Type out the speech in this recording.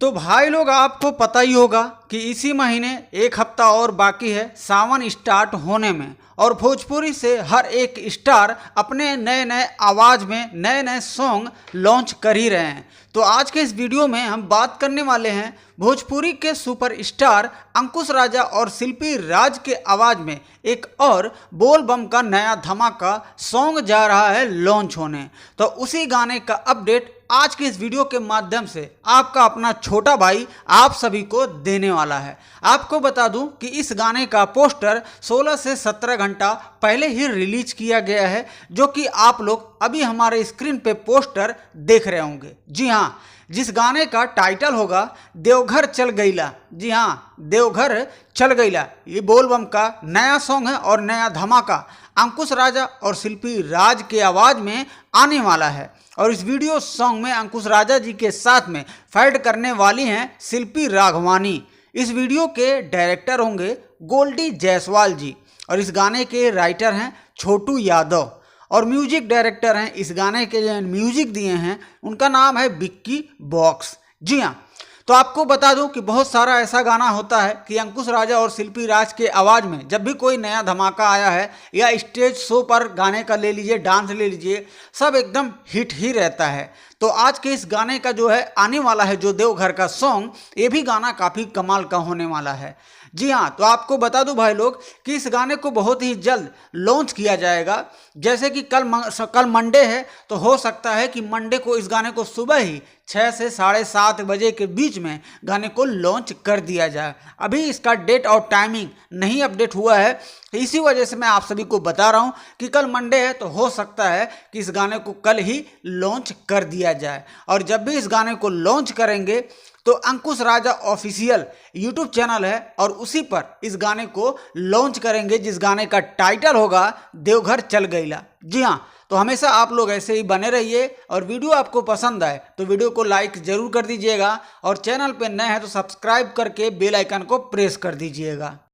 तो भाई लोग, आपको पता ही होगा कि इसी महीने एक हफ्ता और बाकी है सावन स्टार्ट होने में, और भोजपुरी से हर एक स्टार अपने नए नए आवाज़ में नए नए सॉन्ग लॉन्च कर ही रहे हैं। तो आज के इस वीडियो में हम बात करने वाले हैं भोजपुरी के सुपर स्टार अंकुश राजा और शिल्पी राज के आवाज़ में एक और बोल बम का नया धमाका सॉन्ग जा रहा है लॉन्च होने। तो उसी गाने का अपडेट आज के इस वीडियो के माध्यम से आपका अपना छोटा भाई आप सभी को देने वाला है। आपको बता दूं कि इस गाने का पोस्टर 16 से 17 घंटा पहले ही रिलीज किया गया है, जो कि आप लोग अभी हमारे स्क्रीन पे पोस्टर देख रहे होंगे। जी हाँ, जिस गाने का टाइटल होगा देवघर चल गईला। जी हाँ, देवघर चल गईला ये बोल बम का नया सॉन्ग है और नया धमाका अंकुश राजा और शिल्पी राज के आवाज़ में आने वाला है। और इस वीडियो सॉन्ग में अंकुश राजा जी के साथ में फाइट करने वाली हैं शिल्पी राघवानी। इस वीडियो के डायरेक्टर होंगे गोल्डी जायसवाल जी, और इस गाने के राइटर हैं छोटू यादव, और म्यूजिक डायरेक्टर हैं इस गाने के जो म्यूजिक दिए हैं उनका नाम है विक्की बॉक्स। जी हाँ, तो आपको बता दूं कि बहुत सारा ऐसा गाना होता है कि अंकुश राजा और शिल्पी राज के आवाज़ में जब भी कोई नया धमाका आया है या स्टेज शो पर गाने का ले लीजिए, डांस ले लीजिए, सब एकदम हिट ही रहता है। तो आज के इस गाने का जो है आने वाला है जो देवघर का सॉन्ग, ये भी गाना काफ़ी कमाल का होने वाला है। जी हाँ, तो आपको बता दूं भाई लोग कि इस गाने को बहुत ही जल्द लॉन्च किया जाएगा। जैसे कि कल मंडे है, तो हो सकता है कि मंडे को इस गाने को सुबह ही 6 से 7:30 बजे के बीच में गाने को लॉन्च कर दिया जाए। अभी इसका डेट और टाइमिंग नहीं अपडेट हुआ है, तो इसी वजह से मैं आप सभी को बता रहा हूँ कि कल मंडे है, तो हो सकता है कि इस गाने को कल ही लॉन्च कर दिया जाए। और जब भी इस गाने को लॉन्च करेंगे तो अंकुश राजा ऑफिशियल यूट्यूब चैनल है, और उसी पर इस गाने को लॉन्च करेंगे जिस गाने का टाइटल होगा देवघर चल गईला। जी हाँ, तो हमेशा आप लोग ऐसे ही बने रहिए, और वीडियो आपको पसंद आए तो वीडियो को लाइक जरूर कर दीजिएगा, और चैनल पे नए हैं तो सब्सक्राइब करके बेल आइकन को प्रेस कर दीजिएगा।